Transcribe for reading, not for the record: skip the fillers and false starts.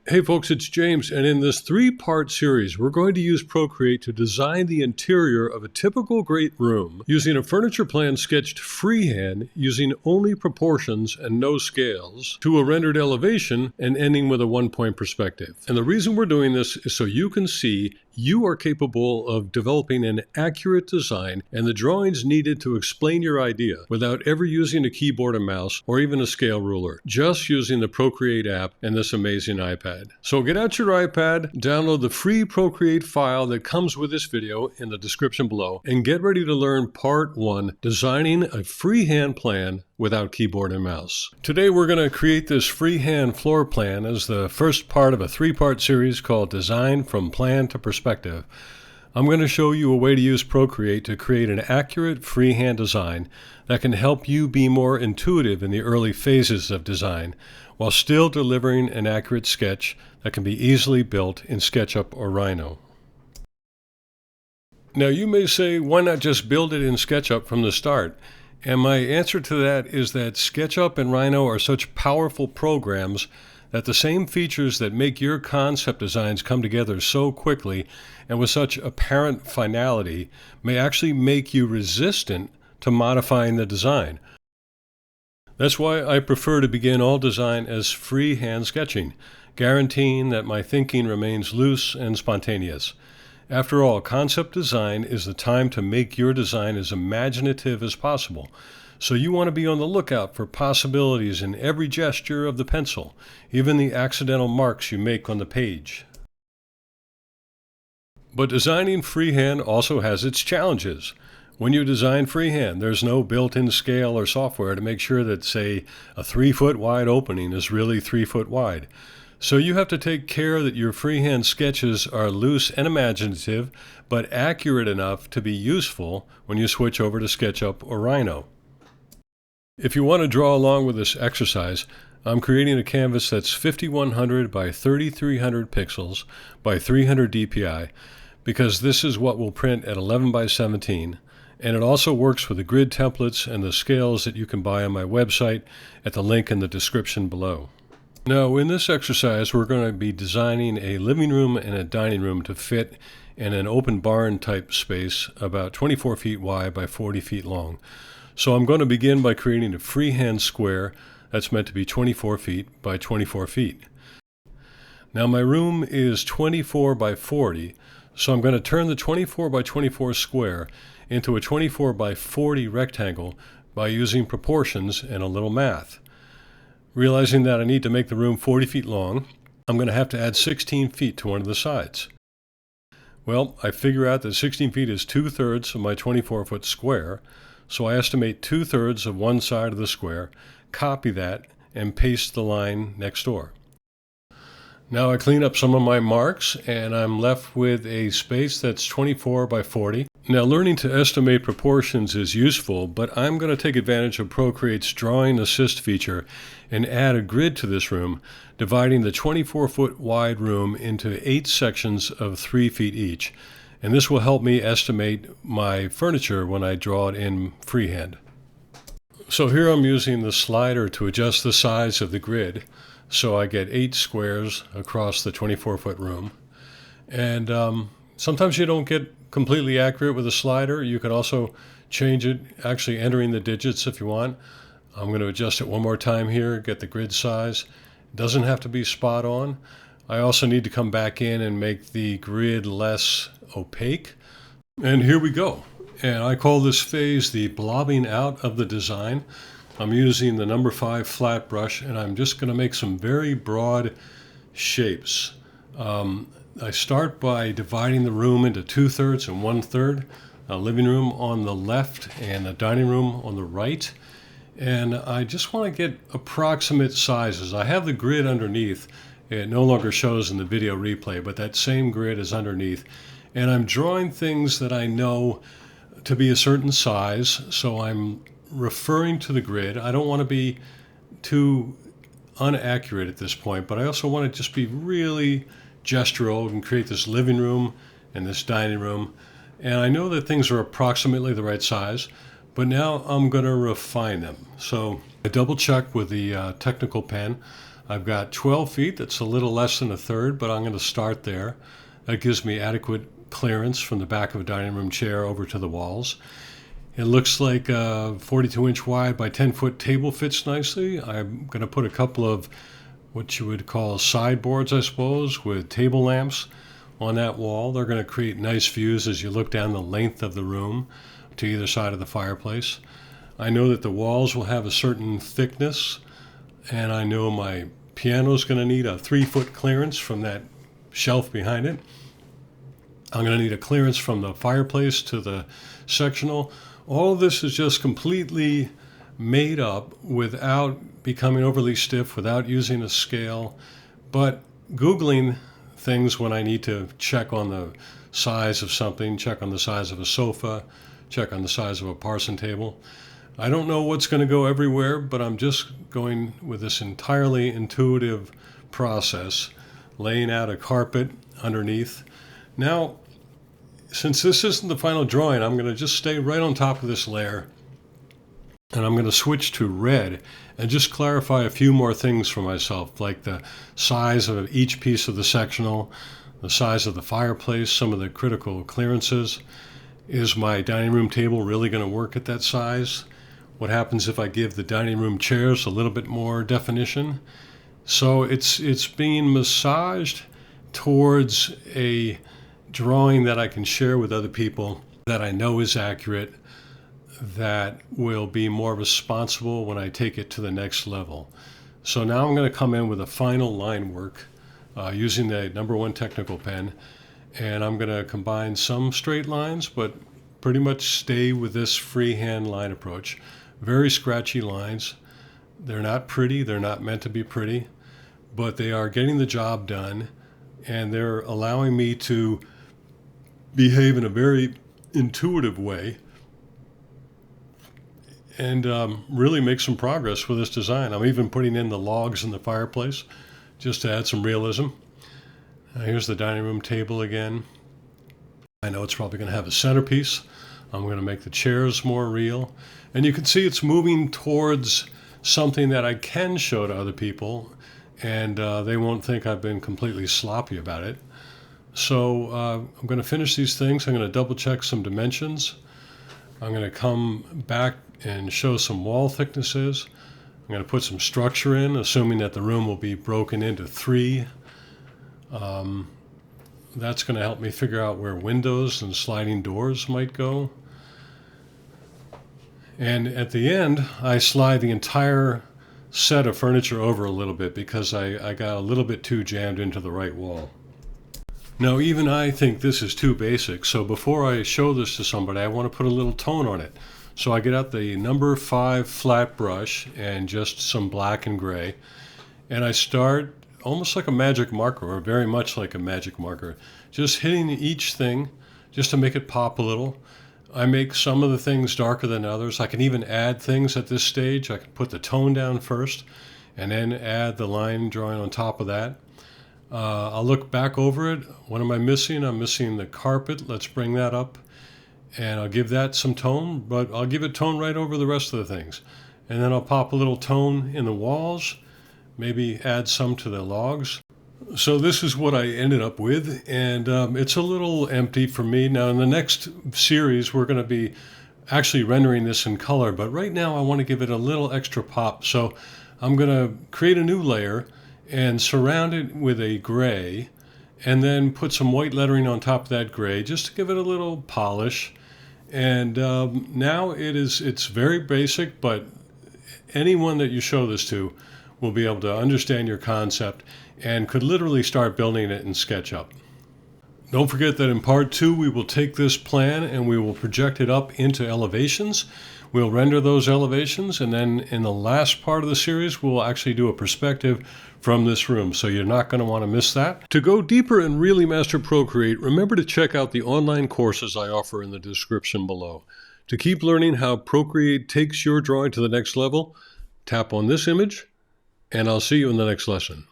Hey folks, it's James, and in this three-part series, we're going to use Procreate to design the interior of a typical great room using a furniture plan sketched freehand using only proportions and no scales to a rendered elevation and ending with a one-point perspective. And the reason we're doing this is so you can see you are capable of developing an accurate design and the drawings needed to explain your idea without ever using a keyboard and mouse or even a scale ruler, just using the Procreate app and this amazing iPad. So get out your iPad, download the free Procreate file that comes with this video in the description below, and get ready to learn part 1, designing a freehand plan without keyboard and mouse. Today we're going to create this freehand floor plan as the first part of a three-part series called Design from Plan to Perspective. I'm going to show you a way to use Procreate to create an accurate freehand design that can help you be more intuitive in the early phases of design while still delivering an accurate sketch that can be easily built in SketchUp or Rhino. Now you may say, why not just build it in SketchUp from the start? And my answer to that is that SketchUp and Rhino are such powerful programs that the same features that make your concept designs come together so quickly and with such apparent finality may actually make you resistant to modifying the design. That's why I prefer to begin all design as freehand sketching, guaranteeing that my thinking remains loose and spontaneous. After all, concept design is the time to make your design as imaginative as possible. So you want to be on the lookout for possibilities in every gesture of the pencil, even the accidental marks you make on the page. But designing freehand also has its challenges. When you design freehand, there's no built-in scale or software to make sure that, say, a 3-foot wide opening is really 3 foot wide. So you have to take care that your freehand sketches are loose and imaginative, but accurate enough to be useful when you switch over to SketchUp or Rhino. If you want to draw along with this exercise, I'm creating a canvas that's 5100 by 3300 pixels by 300 dpi, because this is what will print at 11 by 17, and it also works with the grid templates and the scales that you can buy on my website at the link in the description below. Now, in this exercise, we're going to be designing a living room and a dining room to fit in an open barn type space about 24 feet wide by 40 feet long. So I'm going to begin by creating a freehand square that's meant to be 24 feet by 24 feet. Now my room is 24 by 40, so I'm going to turn the 24 by 24 square into a 24 by 40 rectangle by using proportions and a little math. Realizing that I need to make the room 40 feet long, I'm going to have to add 16 feet to one of the sides. Well, I figure out that 16 feet is 2/3 of my 24-foot square, so I estimate 2/3 of one side of the square, copy that, and paste the line next door. Now I clean up some of my marks, and I'm left with a space that's 24 by 40. Now learning to estimate proportions is useful, but I'm going to take advantage of Procreate's Drawing Assist feature and add a grid to this room, dividing the 24-foot wide room into 8 sections of 3 feet each. And this will help me estimate my furniture when I draw it in freehand. So here I'm using the slider to adjust the size of the grid, so I get 8 squares across the 24-foot room. And sometimes you don't get completely accurate with a slider. You can also change it, actually entering the digits if you want. I'm going to adjust it one more time here, get the grid size. It doesn't have to be spot on. I also need to come back in and make the grid less opaque. And here we go. And I call this phase the blobbing out of the design. I'm using the number 5 flat brush, and I'm just going to make some very broad shapes. I start by dividing the room into 2/3 and 1/3, a living room on the left and a dining room on the right. And I just want to get approximate sizes. I have the grid underneath. It no longer shows in the video replay, but that same grid is underneath. And I'm drawing things that I know to be a certain size, so I'm referring to the grid. I don't want to be too inaccurate at this point, but I also want to just be really gestural and create this living room and this dining room. And I know that things are approximately the right size, but now I'm going to refine them. So I double check with the technical pen. I've got 12 feet. That's a little less than a third, but I'm going to start there. That gives me adequate clearance from the back of a dining room chair over to the walls. It looks like a 42-inch wide by 10-foot table fits nicely. I'm going to put a couple of what you would call sideboards, I suppose, with table lamps on that wall. They're going to create nice views as you look down the length of the room to either side of the fireplace. I know that the walls will have a certain thickness, and I know my piano is going to need a 3-foot clearance from that shelf behind it. I'm going to need a clearance from the fireplace to the sectional. All of this is just completely made up without becoming overly stiff, without using a scale, but Googling things when I need to check on the size of something, check on the size of a sofa, check on the size of a parson table. I don't know what's going to go everywhere, but I'm just going with this entirely intuitive process, laying out a carpet underneath. Now, since this isn't the final drawing, I'm going to just stay right on top of this layer, and I'm going to switch to red and just clarify a few more things for myself, like the size of each piece of the sectional, the size of the fireplace, some of the critical clearances. Is my dining room table really going to work at that size? What happens if I give the dining room chairs a little bit more definition? So it's being massaged towards a drawing that I can share with other people that I know is accurate, that will be more responsible when I take it to the next level. So now I'm going to come in with a final line work using the #1 technical pen, and I'm going to combine some straight lines, but pretty much stay with this freehand line approach. Very scratchy lines. They're not pretty, they're not meant to be pretty, but they are getting the job done, and they're allowing me to behave in a very intuitive way and really make some progress with this design. I'm even putting in the logs in the fireplace just to add some realism. Here's the dining room table again. I know it's probably going to have a centerpiece. I'm going to make the chairs more real. And you can see it's moving towards something that I can show to other people, and they won't think I've been completely sloppy about it. So I'm going to finish these things. I'm going to double check some dimensions. I'm going to come back and show some wall thicknesses. I'm going to put some structure in, assuming that the room will be broken into 3. That's going to help me figure out where windows and sliding doors might go. And at the end, I slide the entire set of furniture over a little bit because I got a little bit too jammed into the right wall. Now, even I think this is too basic, so before I show this to somebody, I want to put a little tone on it. So I get out the number 5 flat brush and just some black and gray, and I start almost like a magic marker, or very much like a magic marker, just hitting each thing just to make it pop a little. I make some of the things darker than others. I can even add things at this stage. I can put the tone down first and then add the line drawing on top of that. I'll look back over it. What am I missing? I'm missing the carpet. Let's bring that up. And I'll give that some tone, but I'll give it tone right over the rest of the things. And then I'll pop a little tone in the walls, maybe add some to the logs. So this is what I ended up with, and it's a little empty for me. Now in the next series, we're going to be actually rendering this in color, but right now I want to give it a little extra pop. So I'm going to create a new layer and surround it with a gray, and then put some white lettering on top of that gray just to give it a little polish. And now it's very basic, but anyone that you show this to will be able to understand your concept and could literally start building it in SketchUp. Don't forget that in part 2 we will take this plan and we will project it up into elevations. We'll render those elevations, and then in the last part of the series we'll actually do a perspective from this room, so you're not going to want to miss that. To go deeper and really master Procreate, remember to check out the online courses I offer in the description below. To keep learning how Procreate takes your drawing to the next level, tap on this image, and I'll see you in the next lesson.